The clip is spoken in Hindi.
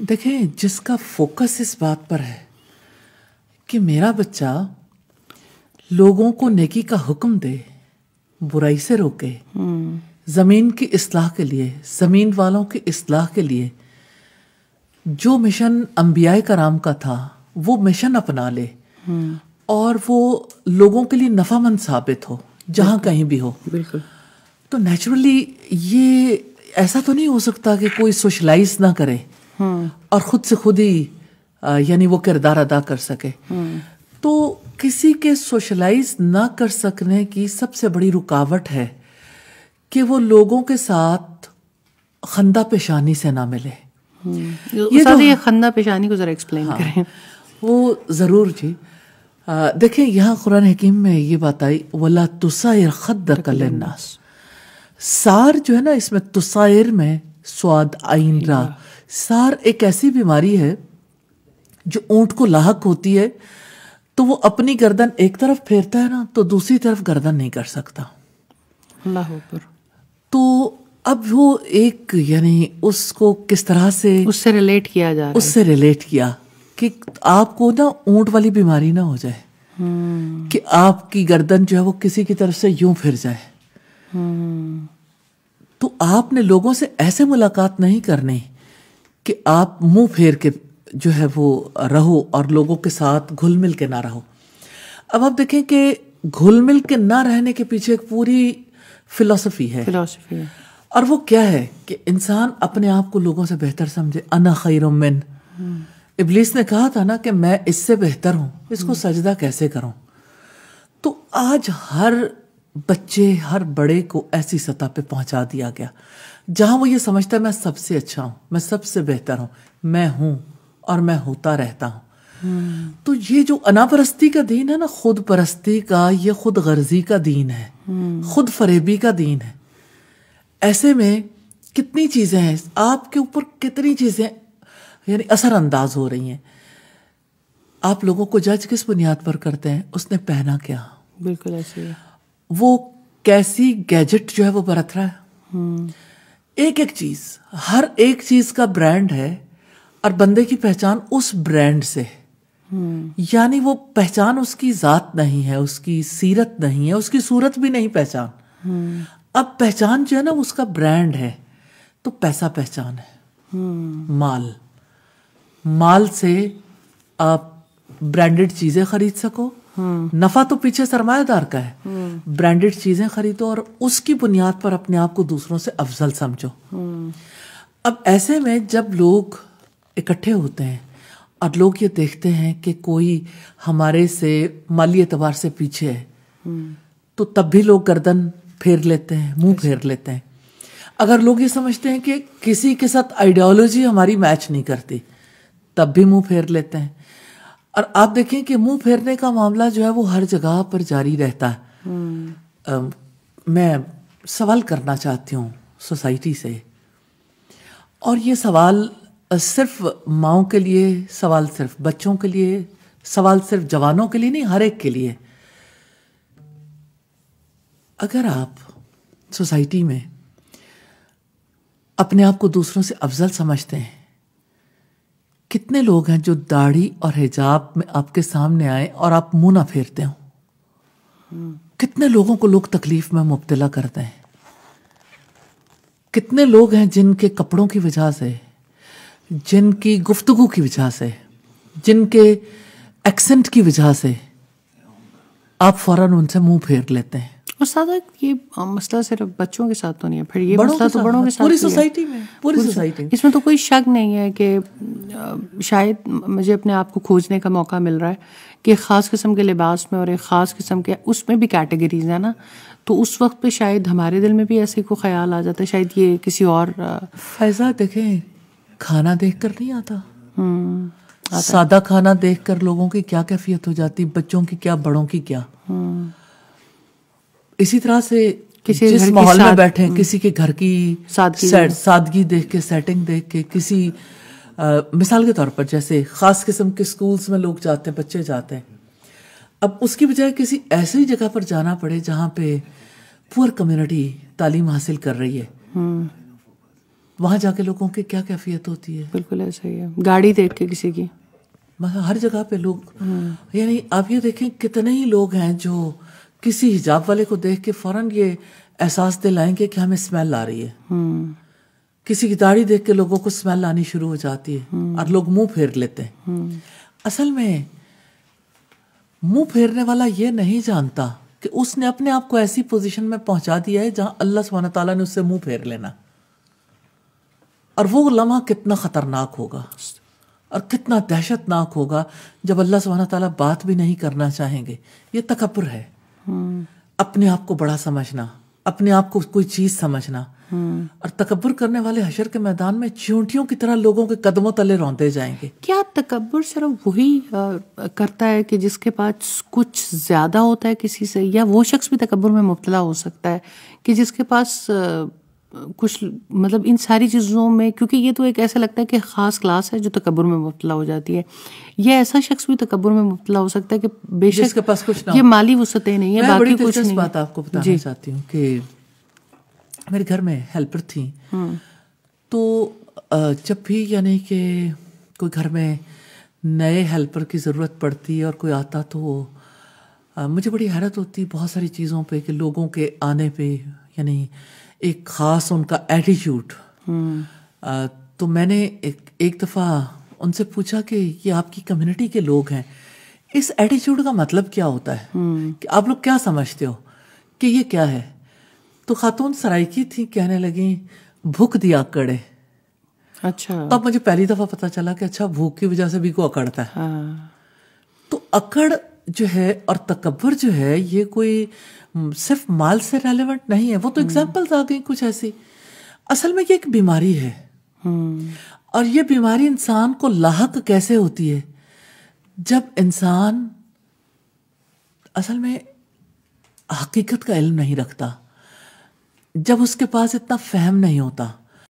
देखें, जिसका फोकस इस बात पर है कि मेरा बच्चा लोगों को नेकी का हुक्म दे, बुराई से रोके, जमीन की इस्लाह के लिए, जमीन वालों की इस्लाह के लिए जो मिशन अंबियाए कराम का था वो मिशन अपना ले और वो लोगों के लिए नफामंद साबित हो जहां कहीं भी हो। बिल्कुल। तो नेचुरली ये ऐसा तो नहीं हो सकता कि कोई सोशलाइज ना करे और खुद से खुद ही यानी वो किरदार अदा कर सके। तो किसी के सोशलाइज ना कर सकने की सबसे बड़ी रुकावट है कि वो लोगों के साथ खंदा पेशानी से ना मिले। ये खंदा पेशानी को जरा एक्सप्लेन करें। वो जरूर जी। देखें, यहाँ कुरान हकीम में ये बात आई, वला तुसाइर खद्दक लिन्नास। सार जो है ना, इसमें तुसाइर में स्वाद आइन रा, सार एक ऐसी बीमारी है जो ऊंट को लाहक होती है तो वो अपनी गर्दन एक तरफ फेरता है ना तो दूसरी तरफ गर्दन नहीं कर सकता। अल्लाह अकबर। तो अब वो एक यानी उसको किस तरह से उससे रिलेट किया जा रहा है, उससे रिलेट किया कि आपको ना ऊंट वाली बीमारी ना हो जाए कि आपकी गर्दन जो है वो किसी की तरफ से यूं फिर जाए। तो आपने लोगों से ऐसे मुलाकात नहीं करनी कि आप मुंह फेर के जो है वो रहो और लोगों के साथ घुल मिल के ना रहो। अब आप देखें कि घुल मिल के ना रहने के पीछे एक पूरी फिलॉसफी है और वो क्या है कि इंसान अपने आप को लोगों से बेहतर समझे। अना खैरुम मिन, इब्लीस ने कहा था ना कि मैं इससे बेहतर हूं, इसको सजदा कैसे करूं। तो आज हर बच्चे, हर बड़े को ऐसी सतह पे पहुंचा दिया गया जहां वो ये समझता है मैं सबसे अच्छा हूं, मैं सबसे बेहतर हूं, मैं हूं और मैं होता रहता हूं। तो ये जो अनापरस्ती का दीन है ना, खुद परस्ती का, ये खुद गर्जी का दीन है, खुद फरेबी का दीन है। ऐसे में कितनी चीजें हैं आपके ऊपर, कितनी चीजें यानी असरअंदाज हो रही हैं। आप लोगों को जज किस बुनियाद पर करते हैं? उसने पहना क्या, बिल्कुल ऐसे है, वो कैसी गैजेट जो है वो बरत रहा है। एक एक चीज, हर एक चीज का ब्रांड है और बंदे की पहचान उस ब्रांड से, यानी वो पहचान उसकी जात नहीं है, उसकी सीरत नहीं है, उसकी सूरत भी नहीं पहचान। अब पहचान जो है ना उसका ब्रांड है। तो पैसा पहचान है, माल से आप ब्रांडेड चीजें खरीद सको, नफा तो पीछे सरमायादार का है। ब्रांडेड चीजें खरीदो और उसकी बुनियाद पर अपने आप को दूसरों से अफजल समझो। अब ऐसे में जब लोग इकट्ठे होते हैं और लोग ये देखते हैं कि कोई हमारे से माली एतबार से पीछे है, तो तब भी लोग गर्दन फेर लेते हैं, मुंह फेर लेते हैं। अगर लोग ये समझते हैं कि किसी के साथ आइडियोलॉजी हमारी मैच नहीं करती, तब भी मुंह फेर लेते हैं। और आप देखें कि मुंह फेरने का मामला जो है वो हर जगह पर जारी रहता है। मैं सवाल करना चाहती हूँ सोसाइटी से, और ये सवाल सिर्फ माओं के लिए, सवाल सिर्फ बच्चों के लिए, सवाल सिर्फ जवानों के लिए नहीं, हर एक के लिए। अगर आप सोसाइटी में अपने आप को दूसरों से अफजल समझते हैं, कितने लोग हैं जो दाढ़ी और हिजाब में आपके सामने आए और आप मुंह ना फेरते हो? कितने लोगों को लोग तकलीफ में मुब्तला करते हैं। कितने लोग हैं जिनके कपड़ों की वजह से, जिनकी गुफ्तगू की वजह से, जिनके एक्सेंट की वजह से आप फौरन उनसे मुंह फेर लेते हैं। और सादा ये मसला सिर्फ बच्चों के साथ तो नहीं है, फिर ये मसला तो बड़ों के साथ, पूरी सोसाइटी में, पूरी सोसाइटी। इसमें तो कोई शक नहीं है कि शायद मुझे अपने आप को खोजने का मौका मिल रहा है कि ख़ास किस्म के लिबास में और एक ख़ास किस्म के उसमें भी कैटेगरीज है ना, तो उस वक्त पे शायद हमारे दिल में भी ऐसे को ख्याल आ जाता है, शायद ये किसी और। फैजा देखें, खाना देखकर नहीं आता, सादा खाना देखकर लोगों की क्या कैफियत हो जाती, बच्चों की क्या, बड़ों की क्या। इसी तरह से जिस माहौल में बैठे हैं, किसी के घर की सादगी देख के, सेटिंग देख के, किसी मिसाल के तौर पर जैसे खास किस्म के स्कूल्स में लोग जाते हैं, बच्चे जाते हैं, अब उसकी बजाय किसी ऐसी जगह पर जाना पड़े जहां पे पुअर कम्युनिटी तालीम हासिल कर रही है, वहां जाके लोगों की क्या कैफियत होती है। बिल्कुल ऐसा ही है, गाड़ी देख के किसी की, मतलब हर जगह पे लोग, यानी आप ये देखें कितने ही लोग हैं जो किसी हिजाब वाले को देख के फौरन ये एहसास दिलाएंगे कि हमें स्मेल आ रही है। किसी की दाढ़ी देख के लोगों को स्मेल आनी शुरू हो जाती है और लोग मुंह फेर लेते हैं। असल में मुंह फेरने वाला ये नहीं जानता कि उसने अपने आप को ऐसी पोजीशन में पहुंचा दिया है जहां अल्लाह सुब्हानहू तआला ने उससे मुंह फेर लेना, और वो लम्हा कितना खतरनाक होगा और कितना दहशतनाक होगा जब अल्लाह सुब्हानहू तआला बात भी नहीं करना चाहेंगे। ये तकब्बुर है, अपने आप को बड़ा समझना, अपने आप को कोई चीज समझना। और तकब्बुर करने वाले हशर के मैदान में चींटियों की तरह लोगों के कदमों तले रौंदे जाएंगे। क्या तकब्बुर सिर्फ वही करता है कि जिसके पास कुछ ज्यादा होता है किसी से, या वो शख्स भी तकब्बुर में मुब्तला हो सकता है कि जिसके पास कुछ, मतलब इन सारी चीज़ों में, क्योंकि ये तो एक ऐसा लगता है कि ख़ास क्लास है जो तकब्बुर में मुब्तला हो जाती है, ये ऐसा शख्स भी तकब्बुर में मुब्तला हो सकता है कि बेशक जिसके पास कुछ ना ये माली वसतें नहीं है, बाकी कुछ नहीं। बात आपको बताना चाहती हूँ कि मेरे घर में हेल्पर थी, तो जब भी यानी कि कोई घर में नए हेल्पर की ज़रूरत पड़ती और कोई आता तो मुझे बड़ी हैरत होती बहुत सारी चीज़ों पे कि लोगों के आने पे यानी एक ख़ास उनका एटीट्यूड। तो मैंने एक दफ़ा उनसे पूछा कि ये आपकी कम्युनिटी के लोग हैं, इस एटीट्यूड का मतलब क्या होता है, कि आप लोग क्या समझते हो कि ये क्या है। तो खातून सराइकी थी, कहने लगी भूख दिया अकड़े। अच्छा, तब मुझे पहली दफ़ा पता चला कि अच्छा भूख की वजह से भी को अकड़ता है। तो अकड़ जो है और तकब्बुर जो है ये कोई सिर्फ माल से रेलेवेंट नहीं है। वो तो एग्जाम्पल्स आ गई कुछ ऐसी। असल में ये एक बीमारी है, और ये बीमारी इंसान को लाहक कैसे होती है जब इंसान असल में हकीकत का इल्म नहीं रखता, जब उसके पास इतना फहम नहीं होता,